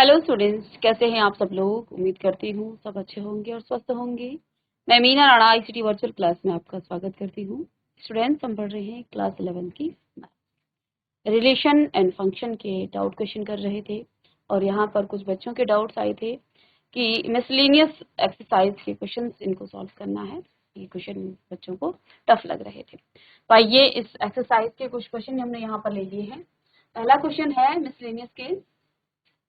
Hello students, कैसे हैं आप सब लोग। उम्मीद करती हूँ सब अच्छे होंगे और स्वस्थ होंगे। मैं Meena Rana ICT virtual class में आपका स्वागत करती हूँ। स्टूडेंट्स, हम पढ़ रहे हैं क्लास 11 की रिलेशन एंड फंक्शन के डाउट क्वेश्चन कर रहे थे और यहाँ पर कुछ बच्चों के डाउट्स आए थे कि मिसलेनियस एक्सरसाइज के क्वेश्चन इनको सॉल्व करना है। ये क्वेश्चन बच्चों को टफ लग रहे थे, तो आइए इस एक्सरसाइज के कुछ क्वेश्चन हमने यहाँ पर ले लिए हैं। पहला क्वेश्चन है मिसलेनियस के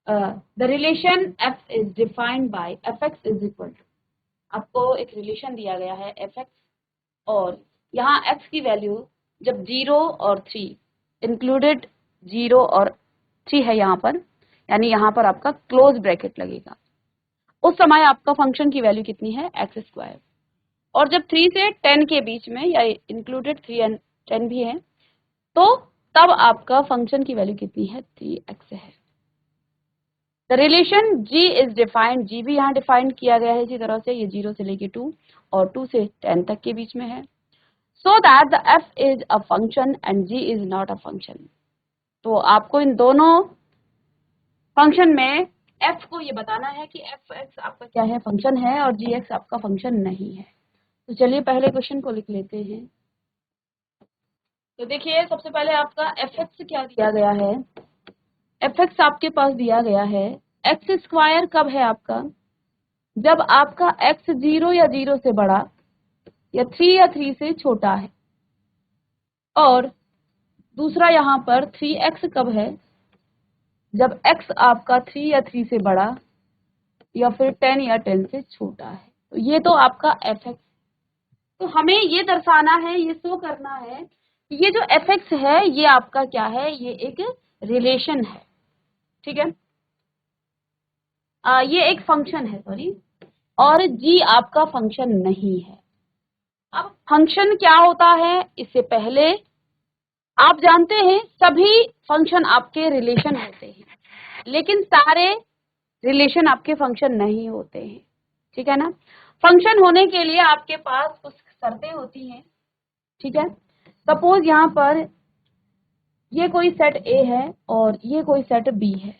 the relation f is defined by fx is equal to। आपको एक रिलेशन दिया गया है fx और यहाँ x की वैल्यू जब 0 और 3 इंक्लूडेड 0 और 3 है यहाँ पर, यानी यहाँ पर आपका क्लोज ब्रैकेट लगेगा, उस समय आपका फंक्शन की वैल्यू कितनी है एक्स स्क्वायर। और जब 3 से 10 के बीच में या इंक्लूडेड 3 एंड 10 भी है तो तब आपका फंक्शन की वैल्यू कितनी है 3x है। The relation g is defined, g भी यहाँ डिफाइन किया गया है इसी तरह से, ये 0 से लेके 2 और 2 से 10 तक के बीच में है। So that the f is a function and g is not a function. तो आपको इन दोनों फंक्शन में f को ये बताना है कि fx आपका क्या है, फंक्शन है, और gx आपका फंक्शन नहीं है। तो चलिए पहले क्वेश्चन को लिख लेते हैं। तो देखिए सबसे पहले आपका fx क्या दिया गया है। fx आपके पास दिया गया है एक्स स्क्वायर कब है आपका, जब आपका x 0 या 0 से बड़ा या 3 या 3 से छोटा है। और दूसरा यहाँ पर 3x कब है, जब x आपका 3 या 3 से बड़ा या फिर 10 या 10 से छोटा है। तो ये तो आपका fx। तो हमें ये दर्शाना है, ये शो करना है कि ये जो fx है ये आपका क्या है, ये एक रिलेशन है, ठीक है। ये एक फंक्शन है, सॉरी, और g आपका फंक्शन नहीं है। अब फंक्शन क्या होता है, इससे पहले आप जानते हैं सभी फंक्शन आपके रिलेशन होते हैं, लेकिन सारे रिलेशन आपके फंक्शन नहीं होते हैं, ठीक है ना। फंक्शन होने के लिए आपके पास कुछ शर्तें होती हैं, ठीक है। सपोज यहाँ पर ये कोई सेट A है और ये कोई सेट B है,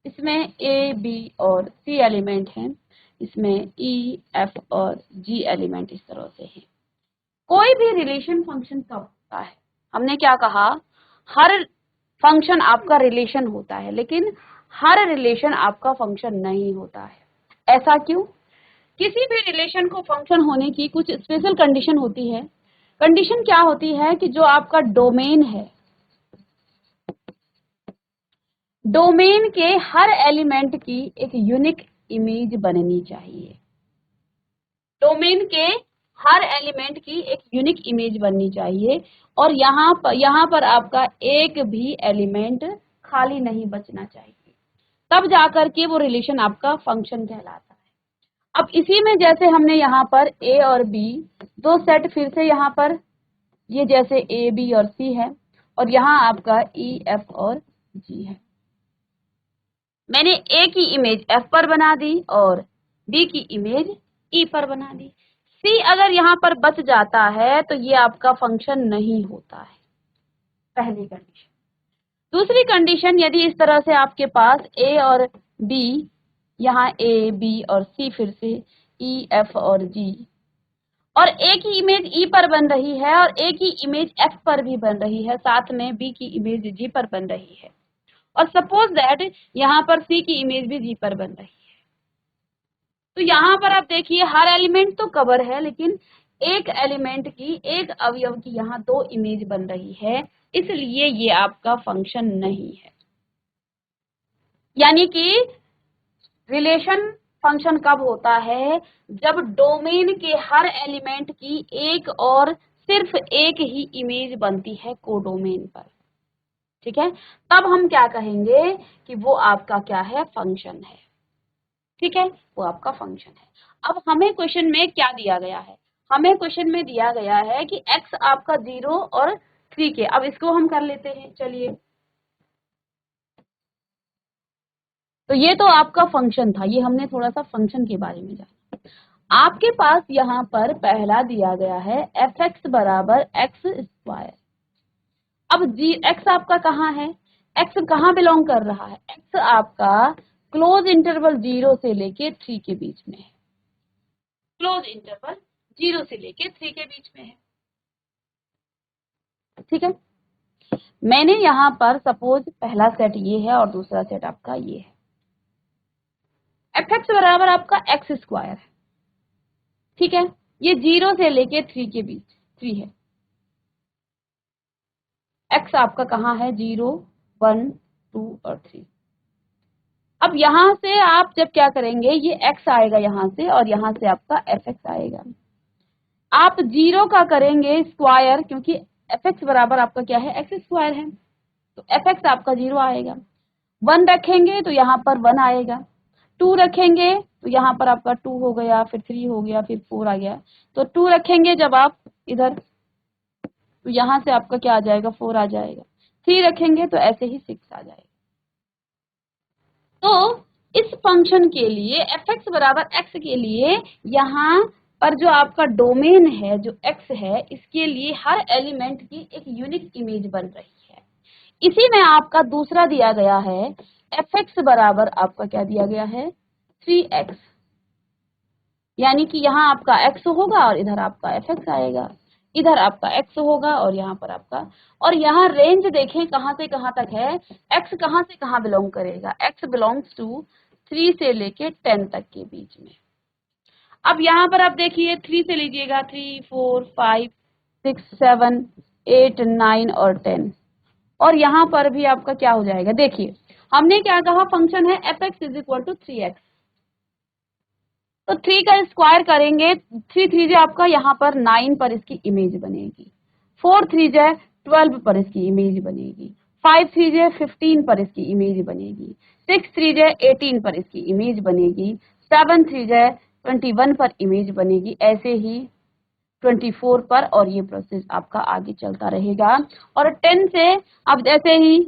इसमें A, B और C एलिमेंट हैं, इसमें E, F और G एलिमेंट इस तरह से हैं। कोई भी रिलेशन फंक्शन कब होता है, हमने क्या कहा, हर फंक्शन आपका रिलेशन होता है लेकिन हर रिलेशन आपका फंक्शन नहीं होता है। ऐसा क्यों? किसी भी रिलेशन को फंक्शन होने की कुछ स्पेशल कंडीशन होती है। कंडीशन क्या होती है कि जो आपका डोमेन है, डोमेन के हर एलिमेंट की एक यूनिक इमेज बननी चाहिए। डोमेन के हर एलिमेंट की एक यूनिक इमेज बननी चाहिए और यहाँ पर आपका एक भी एलिमेंट खाली नहीं बचना चाहिए, तब जाकर के वो रिलेशन आपका फंक्शन कहलाता है। अब इसी में जैसे हमने यहाँ पर A और B दो सेट, फिर से यहाँ पर ये जैसे A, B और C है और यहाँ आपका E, F और G है। मैंने A की इमेज F पर बना दी और B की इमेज E पर बना दी। C अगर यहाँ पर बच जाता है तो ये आपका फंक्शन नहीं होता है, पहली कंडीशन। दूसरी कंडीशन, यदि इस तरह से आपके पास A और B, यहाँ A, B और C, फिर से E, F और G, और A की इमेज E पर बन रही है और A की इमेज F पर भी बन रही है, साथ में B की इमेज G पर बन रही है, और सपोज दैट यहाँ पर C की इमेज भी G पर बन रही है। तो यहाँ पर आप देखिए हर एलिमेंट तो कवर है लेकिन एक एलिमेंट की, एक अवयव की यहाँ दो इमेज बन रही है, इसलिए ये आपका फंक्शन नहीं है। यानी कि रिलेशन फंक्शन कब होता है, जब डोमेन के हर एलिमेंट की एक और सिर्फ एक ही इमेज बनती है कोडोमेन पर, ठीक है। तब हम क्या कहेंगे कि वो आपका क्या है, फंक्शन है, ठीक है, वो आपका फंक्शन है। अब हमें क्वेश्चन में क्या दिया गया है, हमें क्वेश्चन में दिया गया है कि x आपका 0 और 3 के। अब इसको हम कर लेते हैं, चलिए। तो ये तो आपका फंक्शन था, ये हमने थोड़ा सा फंक्शन के बारे में जाना। आपके पास यहाँ पर पहला दिया गया है fx बराबर x स्क्वायर। अब x आपका कहाँ है, एक्स कहाँ बिलोंग कर रहा है? एक्स आपका क्लोज इंटरवल 0 से लेके 3 के बीच में है। क्लोज इंटरवल 0 से लेके 3 के बीच में है। ठीक है, मैंने यहां पर सपोज पहला सेट ये है और दूसरा सेट आपका ये है। एफ एक्स बराबर आपका एक्स स्क्वायर है। ठीक है, ये 0 से लेके 3 के बीच 3 है। एक्स आपका कहाँ है? 0, 1, 2 और 3। अब यहां से आप जब क्या करेंगे, ये एक्स आएगा यहां से और यहां से आपका एफ एक्स आएगा। आप 0 का करेंगे स्क्वायर, क्योंकि एफ एक्स बराबर आपका क्या है? एक्स स्क्वायर है, तो एफ एक्स आपका 0 आएगा। 1 रखेंगे तो यहाँ पर 1 आएगा। 2 रखेंगे तो यहाँ पर आपका 2 हो गया, फिर 3 हो गया, फिर 4 आ गया। तो 2 रखेंगे जब आप इधर, तो यहाँ से आपका क्या आ जाएगा? 4 आ जाएगा। 3 रखेंगे तो ऐसे ही 6 आ जाएगा। तो इस फंक्शन के लिए एफ एक्स बराबर एक्स के लिए यहाँ पर जो आपका डोमेन है, जो एक्स है, इसके लिए हर एलिमेंट की एक यूनिक इमेज बन रही है। इसी में आपका दूसरा दिया गया है, एफ एक्स बराबर आपका क्या दिया गया है? 3x, यानी कि यहाँ आपका x होगा और इधर आपका एफ एक्स आएगा, इधर आपका x होगा और यहाँ पर आपका, और यहाँ रेंज देखें कहाँ से कहाँ तक है, x कहाँ से कहाँ बिलोंग करेगा? x बिलोंग्स टू 3 से लेके 10 तक के बीच में। अब यहाँ पर आप देखिए 3 से लीजिएगा, 3, 4, 5, 6, 7, 8, 9 और 10, और यहाँ पर भी आपका क्या हो जाएगा? देखिए हमने क्या कहा, फंक्शन है F X is equal to 3x, तो 3 का स्क्वायर करेंगे, 3 3 आपका यहाँ पर 9 पर इसकी इमेज बनेगी, 4 3 12 पर इसकी इमेज बनेगी, 5 3 15 पर इसकी इमेज बनेगी, 6 3 18 पर इसकी इमेज बनेगी, 7 3 21 पर इमेज बनेगी, ऐसे ही 24 पर, और ये प्रोसेस आपका आगे चलता रहेगा। और 10 से अब जैसे ही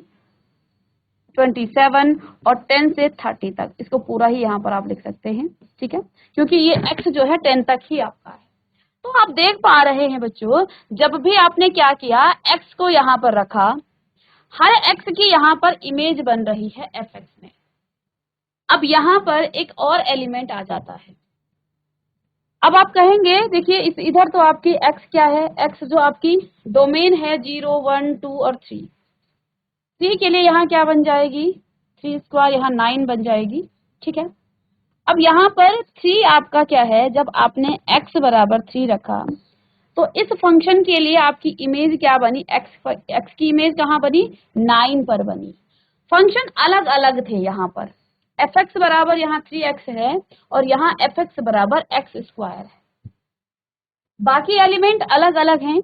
27 और 10 से 30 तक, इसको पूरा ही यहाँ पर आप लिख सकते हैं। ठीक है, क्योंकि ये x जो है 10 तक ही आपका है। तो आप देख पा रहे हैं बच्चों, जब भी आपने क्या किया, x को यहाँ पर रखा, हर x की यहाँ पर इमेज बन रही है एफ एक्स में। अब यहाँ पर एक और एलिमेंट आ जाता है। अब आप कहेंगे, देखिए इस इधर तो आपकी x क्या है? x जो आपकी डोमेन है 0, 1, 2 और 3। 3 के लिए यहाँ क्या बन जाएगी? 3 स्क्वायर, यहाँ 9 बन जाएगी। ठीक है, अब यहाँ पर 3 आपका क्या है? जब आपने x बराबर 3 रखा, तो इस फंक्शन के लिए आपकी इमेज क्या बनी? x की इमेज कहाँ बनी? 9 पर बनी। फंक्शन अलग अलग थे यहाँ पर, एफ एक्स बराबर यहाँ 3x है और यहाँ एफ एक्स बराबर एक्स स्क्वायर है। बाकी एलिमेंट अलग अलग हैं,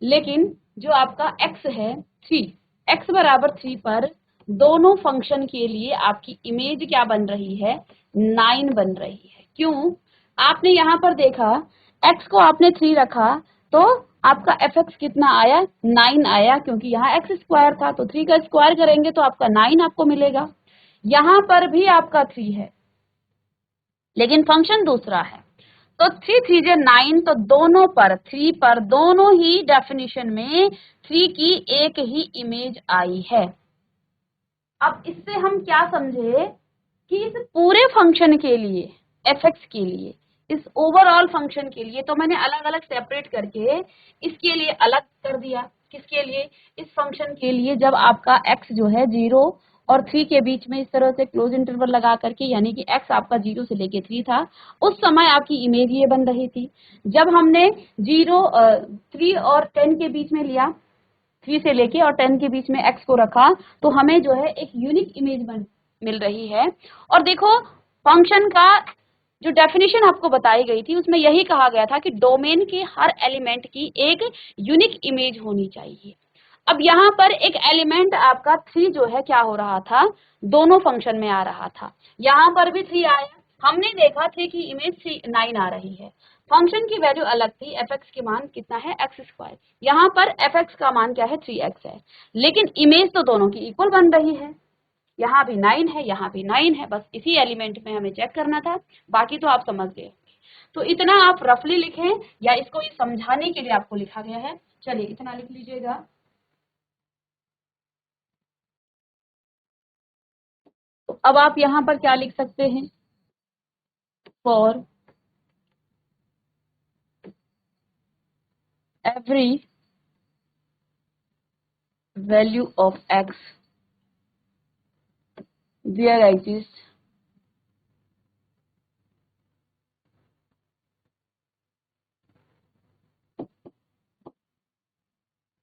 लेकिन जो आपका x है 3, x बराबर 3 पर दोनों फंक्शन के लिए आपकी इमेज क्या बन रही है? 9 बन रही है। क्यों? आपने यहाँ पर देखा, x को आपने 3 रखा तो आपका एफ एक्स कितना आया? 9 आया, क्योंकि यहाँ एक्स स्क्वायर था, तो 3 का स्क्वायर करेंगे तो आपका 9 आपको मिलेगा। यहाँ पर भी आपका 3 है, लेकिन फंक्शन दूसरा है, तो 3 3 9, तो दोनों पर 3 पर दोनों ही डेफिनेशन में 3 की एक ही इमेज आई है। अब इससे हम क्या समझे कि इस पूरे फंक्शन के लिए, एफ एक्स के लिए, इस ओवरऑल फंक्शन के लिए, तो मैंने अलग अलग सेपरेट करके इसके लिए अलग कर दिया। किसके लिए? इस फंक्शन के लिए, जब आपका x जो है 0 और 3 के बीच में इस तरह से क्लोज इंटरवल लगा करके, यानी कि x आपका 0 से लेके 3 था, उस समय आपकी इमेज ये बन रही थी। जब हमने 3 और 10 के बीच में लिया, 3 से लेके और 10 के बीच में x को रखा, तो हमें जो है एक यूनिक इमेज मिल रही है। और देखो, फंक्शन का जो डेफिनेशन आपको बताई गई थी, उसमें यही कहा गया था कि डोमेन के हर एलिमेंट की एक यूनिक इमेज होनी चाहिए। अब यहाँ पर एक एलिमेंट आपका 3 जो है क्या हो रहा था? दोनों फंक्शन में आ रहा था। यहाँ पर भी 3 आया, हमने देखा 3 की इमेज 9 आ रही है। फंक्शन की वैल्यू अलग थी, एफ एक्स के मान कितना है? X square. यहाँ पर एफ एक्स का मान क्या है? 3x है, लेकिन इमेज तो दोनों की इक्वल बन रही है। यहाँ भी 9 है, यहाँ भी 9 है, बस इसी एलिमेंट में हमें चेक करना था, बाकी तो आप समझ गए। तो इतना आप रफली लिखें, या इसको ये समझाने के लिए आपको लिखा गया है। चलिए इतना लिख लीजिएगा। तो अब आप यहां पर क्या लिख सकते हैं, for every value of X there exist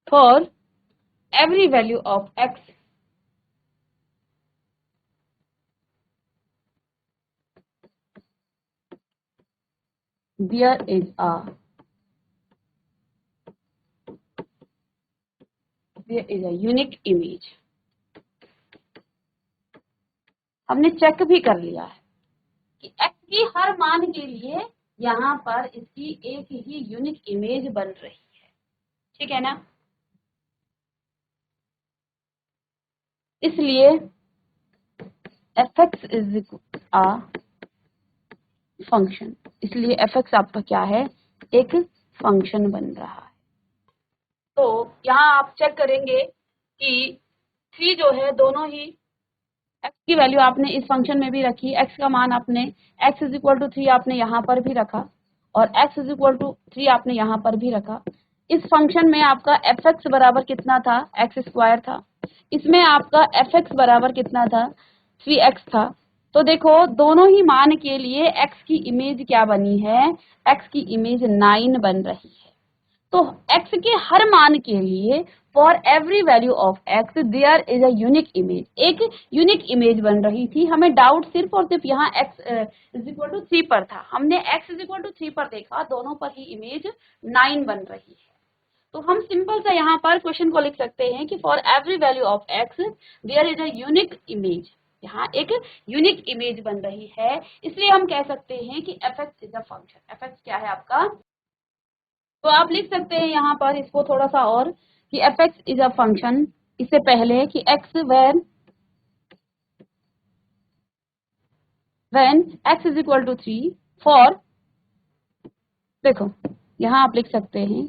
for every value of x there is a unique image। हमने चेक भी कर लिया है कि x की हर मान के लिए यहाँ पर इसकी एक ही यूनिक इमेज बन रही है, ठीक है ना। इसलिए fx इज अ फंक्शन, इसलिए fx आपका क्या है, एक फंक्शन बन रहा है। तो यहाँ आप चेक करेंगे कि 3 जो है दोनों ही x की वैल्यू आपने इस फंक्शन में भी रखी, x का मान आपने x इज इक्वल टू 3 आपने यहाँ पर भी रखा और x इज इक्वल टू 3 आपने यहाँ पर भी रखा। इस फंक्शन में आपका fx बराबर कितना था, x स्क्वायर था। इसमें आपका fx बराबर कितना था, 3x था। तो देखो दोनों ही मान के लिए x की इमेज क्या बनी है, x की इमेज 9 बन रही है। तो x के हर मान के लिए for every value of x there is a unique image, एक यूनिक इमेज बन रही थी। हमें डाउट सिर्फ और सिर्फ यहाँ x इज इक्वल टू 3 पर था। हमने x इज इक्वल टू 3 पर देखा, दोनों पर ही इमेज 9 बन रही है। तो हम सिंपल सा यहाँ पर क्वेश्चन को लिख सकते हैं कि for every value of x there is a unique image, यहाँ एक यूनिक इमेज बन रही है। इसलिए हम कह सकते हैं कि fx is a function. fx क्या है आपका, तो आप लिख सकते हैं यहाँ पर इसको थोड़ा सा और कि fx इज अ फंक्शन, इससे पहले कि x when x is equal to 3 for, देखो यहाँ आप लिख सकते हैं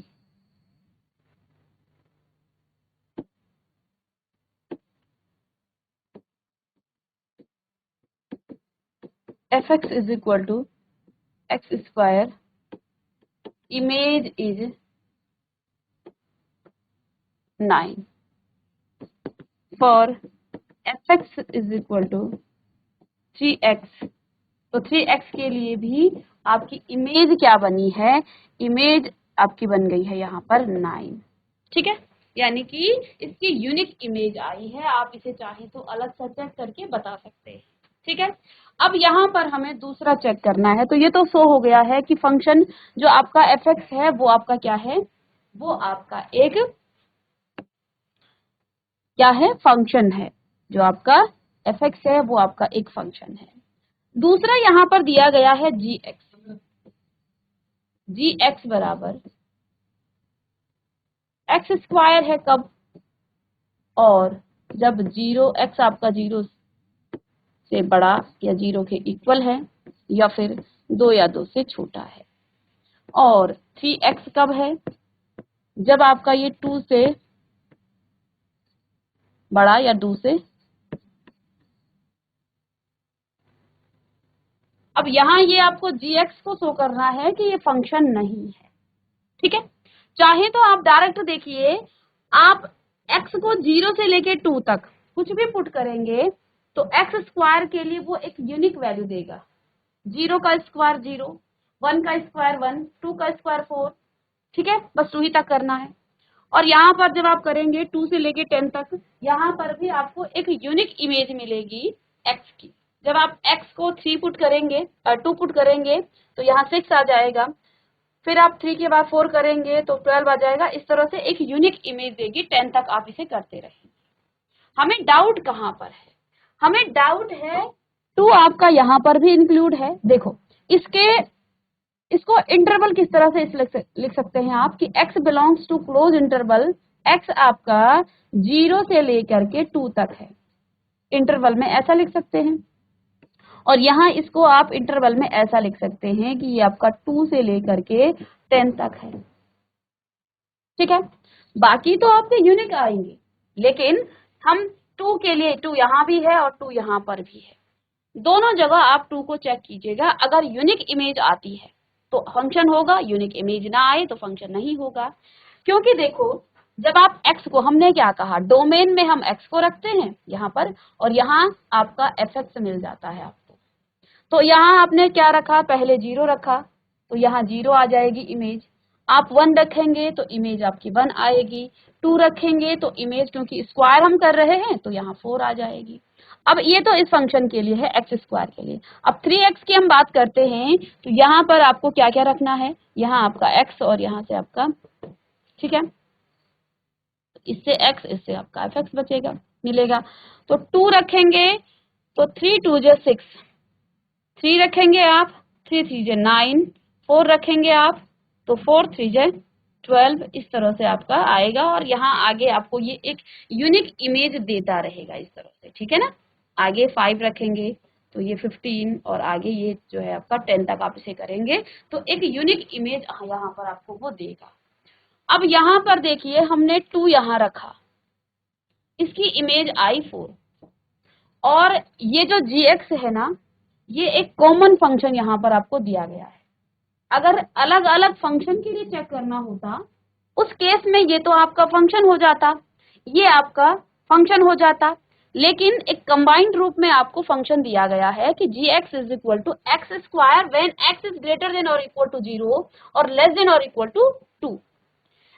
fx is equal to x square, image is 9 for fx is equal to 3x। तो 3x के लिए भी आपकी इमेज क्या बनी है, इमेज आपकी बन गई है यहाँ पर 9, ठीक है। यानी कि इसकी यूनिक इमेज आई है। आप इसे चाहे तो अलग से चेक करके बता सकते हैं, ठीक है। अब यहाँ पर हमें दूसरा चेक करना है। तो ये तो शो हो गया है कि फंक्शन जो आपका fx है वो आपका क्या है, वो आपका एक क्या है, फंक्शन है। जो आपका fx है वो आपका एक फंक्शन है। दूसरा यहाँ पर दिया गया है gx, gx बराबर x स्क्वायर है कब, और जब 0 x आपका 0 से बड़ा या 0 के इक्वल है या फिर 2 या 2 से छोटा है। और 3x कब है, जब आपका ये 2 से बड़ा या 2 से, अब यहाँ ये आपको gx को शो करना है कि ये फंक्शन नहीं है, ठीक है। चाहे तो आप डायरेक्ट देखिए, आप x को 0 से लेके 2 तक कुछ भी पुट करेंगे तो x स्क्वायर के लिए वो एक यूनिक वैल्यू देगा। 0 का स्क्वायर 0, 1 का स्क्वायर 1, 2 का स्क्वायर 4, ठीक है। बस 2 ही तक करना है। और यहाँ पर जब आप करेंगे 2 से लेके 10 तक, यहाँ पर भी आपको एक यूनिक इमेज मिलेगी x की। जब आप x को 3 पुट करेंगे 2 पुट करेंगे तो यहाँ 6 आ जाएगा। फिर आप 3 के बाद 4 करेंगे तो 12 आ जाएगा। इस तरह से एक यूनिक इमेज देगी। 10 तक आप इसे करते रहेंगे। हमें डाउट कहाँ पर है, हमें डाउट है 2 आपका यहाँ पर भी इंक्लूड है। देखो इसको इंटरवल किस तरह से लिख सकते हैं आप कि x belongs to close interval, x आपका 0 से लेकर के 2 तक है, इंटरवल में ऐसा लिख सकते हैं। और यहाँ इसको आप इंटरवल में ऐसा लिख सकते हैं कि ये आपका 2 से लेकर के 10 तक है, ठीक है। बाकी तो आपके यूनिक आएंगे, लेकिन हम 2 के लिए 2 यहाँ भी है और 2 यहाँ पर भी है, दोनों जगह आप 2 को चेक कीजिएगा। अगर यूनिक इमेज आती है तो फंक्शन होगा, यूनिक इमेज ना आए तो फंक्शन नहीं होगा। क्योंकि देखो, जब आप x को, हमने क्या कहा, डोमेन में हम x को रखते हैं यहाँ पर, और यहाँ आपका fx मिल जाता है आपको। तो यहाँ आपने क्या रखा, पहले 0 रखा तो यहाँ 0 आ जाएगी इमेज। आप 1 रखेंगे तो इमेज आपकी 1 आएगी। 2 रखेंगे तो इमेज, क्योंकि स्क्वायर हम कर रहे हैं तो यहाँ 4 आ जाएगी। अब ये तो इस फंक्शन के लिए है, एक्स स्क्वायर के लिए। अब 3x की हम बात करते हैं तो यहाँ पर आपको क्या क्या रखना है, यहाँ आपका x और यहाँ से आपका, ठीक है, इससे x, इससे आपका fx बचेगा, मिलेगा। तो 2 रखेंगे तो 3 2 जा 6, 3 रखेंगे आप, 3 3 जा 9, 4 रखेंगे आप तो 4 3 जा 12, इस तरह से आपका आएगा। और यहाँ आगे आपको ये एक यूनिक इमेज देता रहेगा इस तरह से, ठीक है ना। आगे 5 रखेंगे तो ये 15, और आगे ये जो है आपका 10 तक आप इसे करेंगे तो एक यूनिक इमेज यहाँ पर आपको वो देगा। अब यहाँ पर देखिए, हमने 2 यहाँ रखा, इसकी इमेज आई 4, और ये जो gx है ना, ये एक कॉमन फंक्शन यहाँ पर आपको दिया गया है। अगर अलग अलग फंक्शन के लिए चेक करना होता, उस केस में ये तो आपका फंक्शन हो जाता, ये आपका फंक्शन हो जाता, लेकिन एक कंबाइंड रूप में आपको फंक्शन दिया गया है कि gx is equal to X square when x is greater than और इक्वल टू 0 और लेस देन और इक्वल टू 2,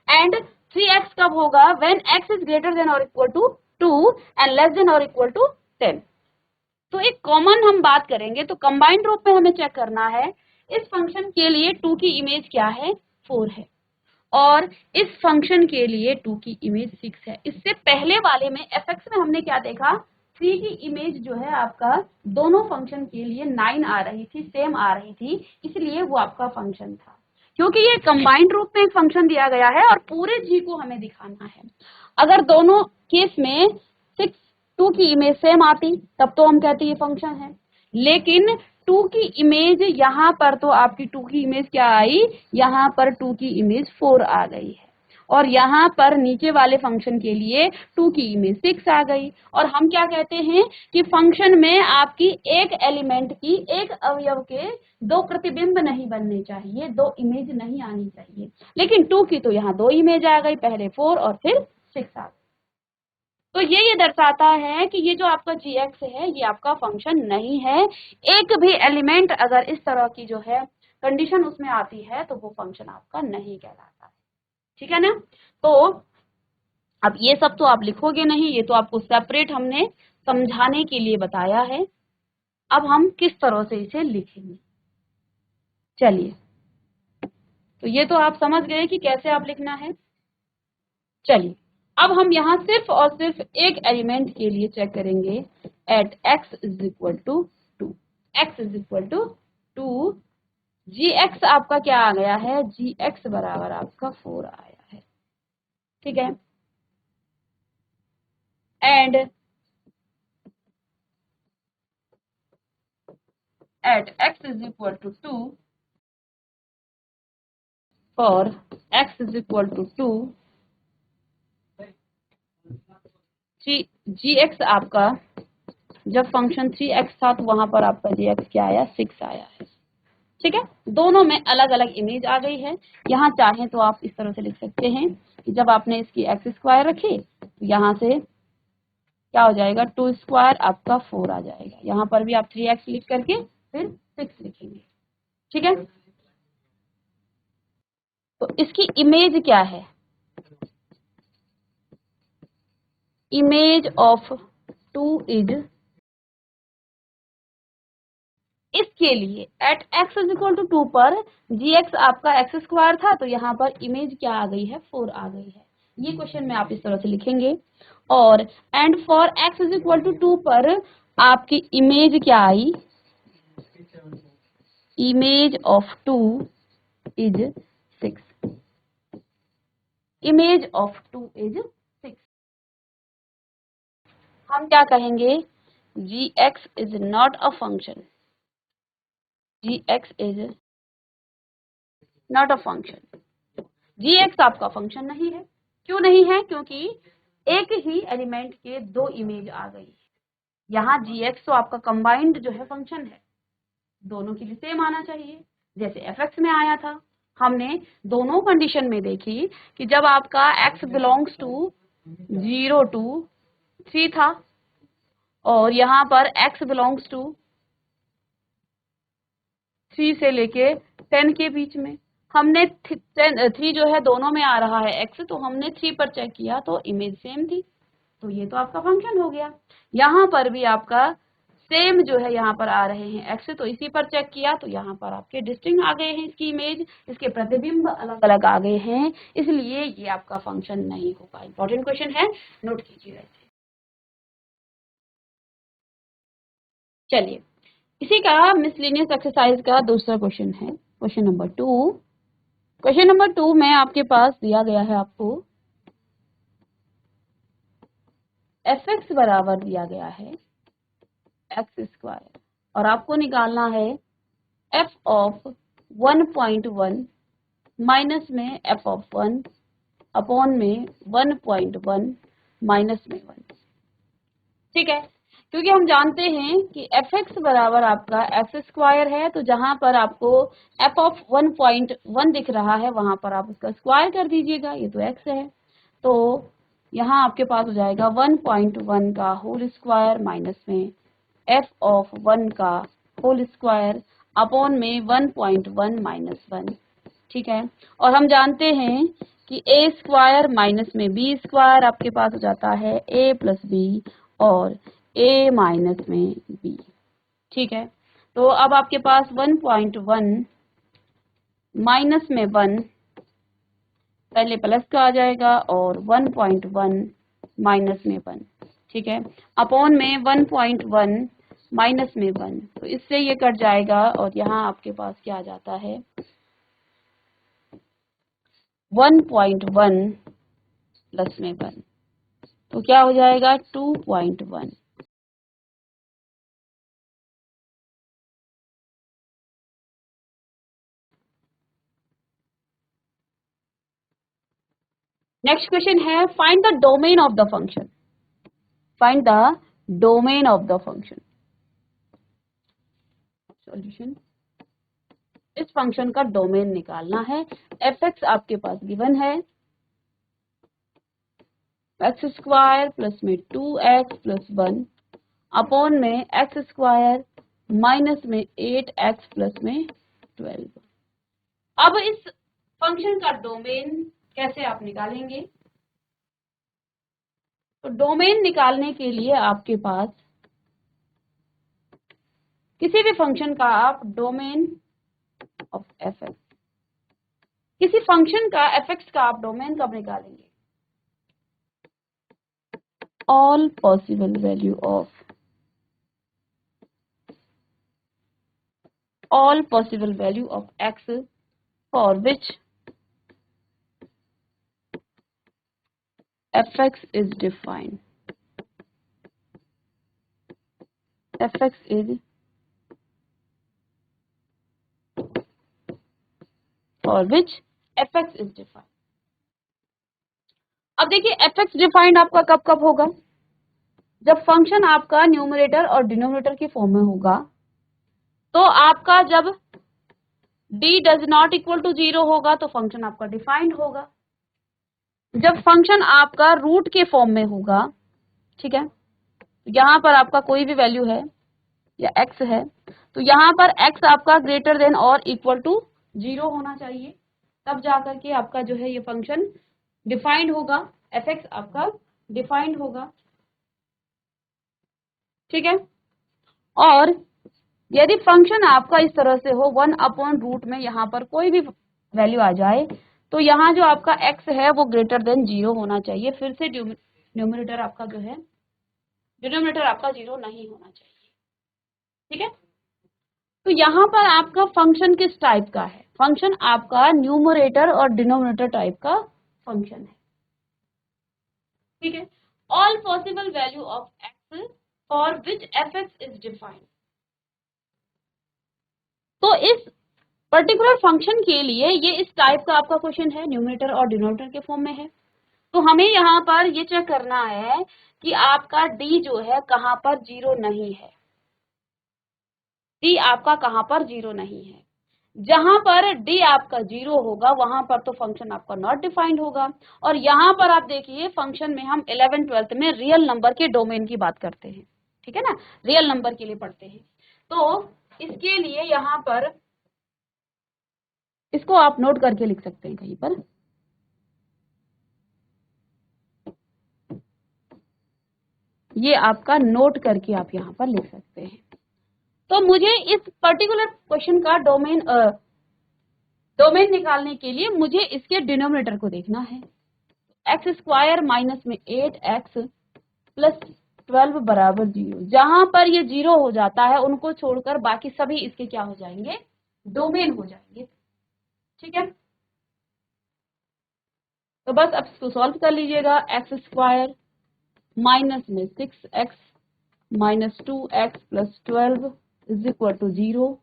एंड 3x कब होगा, when x is greater than और equal to 2 and less than और इक्वल टू 10। तो एक common हम बात करेंगे तो कंबाइंड रूप में हमें चेक करना है, इस फंक्शन के लिए 2 की इमेज क्या है, 4 है, और इस फंक्शन के लिए 2 की इमेज 6 है। इससे पहले वाले में fx में हमने क्या देखा, 3 की इमेज जो है आपका दोनों फंक्शन के लिए 9 आ रही थी, सेम आ रही थी, इसलिए वो आपका फंक्शन था। क्योंकि ये कंबाइंड रूप में एक फंक्शन दिया गया है और पूरे जी को हमें दिखाना है। अगर दोनों केस में 6 2 की इमेज सेम आती तब तो हम कहते ये फंक्शन है, लेकिन 2 की इमेज यहाँ पर तो आपकी 2 की इमेज क्या आई, यहाँ पर 2 की इमेज 4 आ गई है, और यहाँ पर नीचे वाले फंक्शन के लिए 2 की इमेज 6 आ गई। और हम क्या कहते हैं कि फंक्शन में आपकी एक एलिमेंट की, एक अवयव के 2 प्रतिबिंब नहीं बनने चाहिए, 2 इमेज नहीं आनी चाहिए, लेकिन 2 की तो यहाँ 2 इमेज आ गई, पहले 4 और फिर 6 आ गई। तो ये दर्शाता है कि ये जो आपका gx है ये आपका फंक्शन नहीं है। एक भी एलिमेंट अगर इस तरह की जो है कंडीशन उसमें आती है तो वो फंक्शन आपका नहीं कहलाता है, ठीक है ना। तो अब ये सब तो आप लिखोगे नहीं, ये तो आपको सेपरेट हमने समझाने के लिए बताया है। अब हम किस तरह से इसे लिखेंगे, चलिए, तो ये तो आप समझ गए कि कैसे आप लिखना है। चलिए, अब हम यहाँ सिर्फ और सिर्फ एक एलिमेंट के लिए चेक करेंगे, at x is equal to 2, x is equal to 2, gx आपका क्या आ गया है, gx बराबर आपका 4 आया है, ठीक है, and at x is equal to 2 for x is equal to 2, gx आपका जब फंक्शन 3x था तो वहां पर आपका gx क्या आया, 6 आया है, ठीक है। दोनों में अलग अलग इमेज आ गई है। यहाँ चाहें तो आप इस तरह से लिख सकते हैं कि जब आपने इसकी एक्स स्क्वायर रखी तो यहाँ से क्या हो जाएगा, 2 स्क्वायर आपका 4 आ जाएगा। यहाँ पर भी आप 3x लिख करके फिर 6 लिखेंगे, ठीक है। तो इसकी इमेज क्या है, इमेज ऑफ 2 इज, इसके लिए at x is equal to 2 पर gx आपका x स्क्वायर था तो यहाँ पर इमेज क्या आ गई है, 4 आ गई है। ये क्वेश्चन में आप इस तरह से लिखेंगे। और and for x is equal to 2 पर आपकी इमेज क्या आई, image of 2 is 6, image of 2 is 6। हम क्या कहेंगे, gx is not a function, gx is not a function, gx आपका फंक्शन नहीं है। क्यों नहीं है, क्योंकि एक ही एलिमेंट के दो इमेज आ गई। यहाँ gx तो आपका कंबाइंड जो है फंक्शन है, दोनों की भी सेम आना चाहिए जैसे fx में आया था। हमने दोनों कंडीशन में देखी कि जब आपका x बिलोंग्स टू 0 to 3 था और यहाँ पर x बिलोंग्स टू 3 से लेके 10 के बीच में, हमने 3 जो है दोनों में आ रहा है x, तो हमने 3 पर चेक किया तो इमेज सेम थी, तो ये तो आपका फंक्शन हो गया। यहाँ पर भी आपका सेम जो है यहाँ पर आ रहे हैं x, तो इसी पर चेक किया तो यहाँ पर आपके डिस्टिंक्ट आ गए हैं इसकी इमेज, इसके प्रतिबिंब अलग अलग आ गए हैं, इसलिए ये आपका फंक्शन नहीं होगा। इंपॉर्टेंट क्वेश्चन है, नोट कीजिएगा इसे। चलिए, इसी का मिसलेनियस एक्सरसाइज का दूसरा क्वेश्चन है, क्वेश्चन नंबर 2। क्वेश्चन नंबर 2 में आपके पास दिया गया है आपको fx बराबर दिया गया है x² और आपको निकालना है f ऑफ 1.1 माइनस में f ऑफ 1 अपॉन में 1.1 माइनस में 1। ठीक है, क्योंकि हम जानते हैं कि fx बराबर आपका x² है, तो जहां पर आपको f ऑफ 1.1 दिख रहा है वहां पर आप उसका स्क्वायर कर दीजिएगा, ये तो x है, तो यहाँ आपके पास हो जाएगा 1.1 का होल स्क्वायर माइनस में f ऑफ 1 का होल स्क्वायर अपॉन में 1.1 माइनस 1। ठीक है, और हम जानते हैं कि a स्क्वायर माइनस में b स्क्वायर आपके पास हो जाता है a प्लस बी और a माइनस में b। ठीक है, तो अब आपके पास 1.1 माइनस में 1 पहले प्लस का आ जाएगा और 1.1 माइनस में 1। ठीक है, अपॉन में 1.1 माइनस में 1, तो इससे ये कट जाएगा और यहाँ आपके पास क्या आ जाता है 1.1 प्लस में 1, तो क्या हो जाएगा 2.1। नेक्स्ट क्वेश्चन है, find the domain of the function. Find the domain of the function. Solution, इस फंक्शन का डोमेन निकालना है। fx आपके पास गिवन है x² प्लस में 2x प्लस 1 अपॉन में x² माइनस में 8x प्लस में 12। अब इस फंक्शन का डोमेन कैसे आप निकालेंगे? तो डोमेन निकालने के लिए आपके पास किसी भी फंक्शन का आप डोमेन ऑफ fx, किसी फंक्शन का fx का आप डोमेन कब निकालेंगे? All possible value of x for which fx is defined. fx is for which fx is defined. अब देखिए fx डिफाइंड आपका कब कब होगा? जब फंक्शन आपका न्यूमरेटर और डिनोमिनेटर के फॉर्म में होगा, तो आपका जब d does not equal to 0 होगा तो फंक्शन आपका डिफाइंड होगा। जब फंक्शन आपका रूट के फॉर्म में होगा, ठीक है, यहाँ पर आपका कोई भी वैल्यू है या x है, तो यहाँ पर x आपका ग्रेटर देन और इक्वल टू 0 होना चाहिए, तब जाकर के आपका जो है ये फंक्शन डिफाइंड होगा, fx आपका डिफाइंड होगा। ठीक है, और यदि फंक्शन आपका इस तरह से हो 1 अपॉन रूट में यहाँ पर कोई भी वैल्यू आ जाए, तो यहाँ जो आपका x है वो ग्रेटर देन 0 होना चाहिए, फिर से न्यूमरेटर आपका जो है डिनोमिनेटर आपका 0 नहीं होना चाहिए। ठीक है, तो यहाँ पर आपका फंक्शन किस टाइप का है? फंक्शन आपका न्यूमरेटर और डिनोमिनेटर टाइप का फंक्शन है। ठीक है, all possible value of x for which fx is defined. तो इस पर्टिकुलर फंक्शन के लिए ये इस टाइप का आपका क्वेश्चन है, न्यूमरेटर और डिनोमिनेटर के फॉर्म में है। तो हमें यहाँ पर ये चेक करना है कि आपका डी जो है कहाँ पर जीरो नहीं है, डी आपका कहाँ पर जीरो नहीं है। जहां पर डी आपका जीरो होगा वहां पर तो फंक्शन आपका नॉट डिफाइंड होगा। और यहाँ पर आप देखिए फंक्शन में हम 11th-12th में रियल नंबर के डोमेन की बात करते हैं, ठीक है ना, रियल नंबर के लिए पढ़ते हैं। तो इसके लिए यहाँ पर इसको आप नोट करके लिख सकते हैं कहीं पर, ये आपका नोट करके आप यहाँ पर लिख सकते हैं। तो मुझे इस पर्टिकुलर क्वेश्चन का डोमेन निकालने के लिए मुझे इसके डिनोमिनेटर को देखना है। एक्स स्क्वायर माइनस में 8x प्लस 12 बराबर 0। जहां पर ये 0 हो जाता है उनको छोड़कर बाकी सभी इसके क्या हो जाएंगे, डोमेन हो जाएंगे, ठीक है। तो बस अब इसको सॉल्व कर लीजिएगा। एक्स स्क्वायर माइनस में 6x minus 2x plus 12 is equal to 0।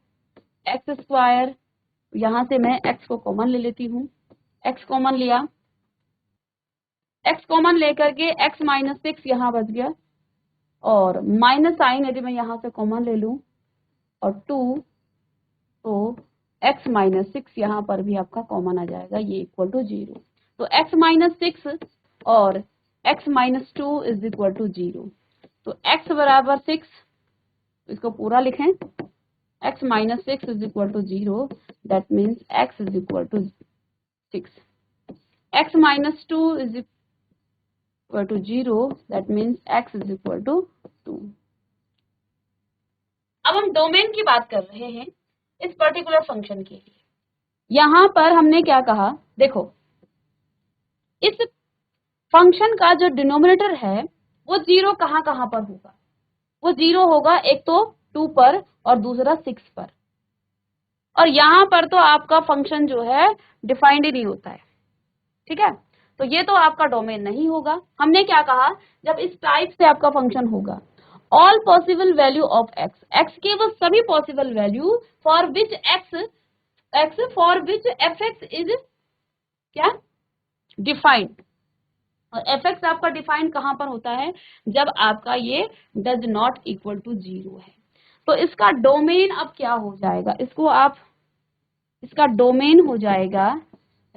X square, यहां से मैं x को कॉमन ले लेती हूँ, x कॉमन लिया, x कॉमन लेकर के x माइनस 6 यहाँ बच गया, और माइनस साइन यदि मैं यहाँ से कॉमन ले लूं और 2, तो x माइनस 6 यहाँ पर भी आपका कॉमन आ जाएगा, ये इक्वल टू 0। तो x माइनस 6 और x minus 2 is equal to 0। तो x बराबर 6, इसको पूरा लिखें, x minus 6 is equal to 0, that means x is equal to 6। x minus 2 is equal to 0, that means x is equal to 2। अब हम domain की बात कर रहे हैं इस पर्टिकुलर फंक्शन के लिए। यहां पर हमने क्या कहा, देखो इस फंक्शन का जो डिनोमिनेटर है वो 0 कहां कहां पर होगा, वो 0 होगा एक तो 2 पर और दूसरा 6 पर, और यहां पर तो आपका फंक्शन जो है डिफाइंड ही नहीं होता है, ठीक है। तो ये तो आपका डोमेन नहीं होगा। हमने क्या कहा, जब इस टाइप से आपका फंक्शन होगा, all possible value of x, x के वो सभी possible value for which x for which F X is क्या डिफाइंड। और एफ एक्स आपका डिफाइंड कहां पर होता है, जब आपका ये डज नॉट इक्वल टू 0 है। तो इसका डोमेन अब क्या हो जाएगा, इसको आप, इसका डोमेन हो जाएगा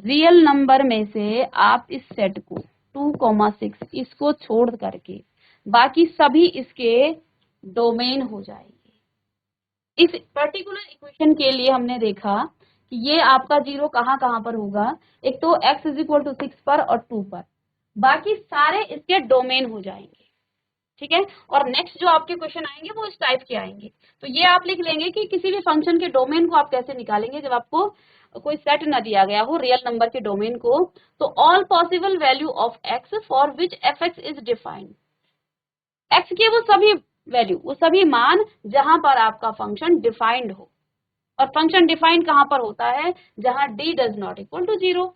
रियल नंबर में से आप इस सेट को 2,6 इसको छोड़ करके बाकी सभी इसके डोमेन हो जाएंगे। इस पर्टिकुलर इक्वेशन के लिए हमने देखा कि ये आपका 0 कहां कहां पर होगा, एक तो x इज इक्वल टू 6 पर और 2 पर, बाकी सारे इसके डोमेन हो जाएंगे, ठीक है। और नेक्स्ट जो आपके क्वेश्चन आएंगे वो इस टाइप के आएंगे। तो ये आप लिख लेंगे कि किसी भी फंक्शन के डोमेन को आप कैसे निकालेंगे जब आपको कोई सेट न दिया गया हो रियल नंबर के डोमेन को। तो all possible value of x for which F X is defined, x के वो सभी वैल्यू, वो सभी मान जहां पर आपका फंक्शन डिफाइंड हो, और फंक्शन डिफाइंड कहां पर होता है, जहां D does not equal to 0।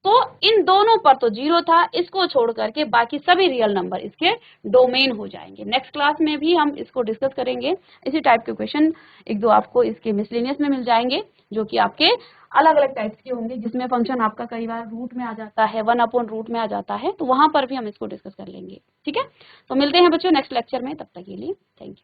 तो इन दोनों पर तो 0 था, इसको छोड़ करके बाकी सभी रियल नंबर इसके डोमेन हो जाएंगे। नेक्स्ट क्लास में भी हम इसको डिस्कस करेंगे। इसी टाइप के क्वेश्चन एक दो आपको इसके मिसलेनियस में मिल जाएंगे, जो कि आपके अलग अलग टाइप्स के होंगे, जिसमें फंक्शन आपका कई बार रूट में आ जाता है, 1/रूट में आ जाता है, तो वहां पर भी हम इसको डिस्कस कर लेंगे, ठीक है। तो मिलते हैं बच्चों नेक्स्ट लेक्चर में, तब तक के लिए थैंक यू।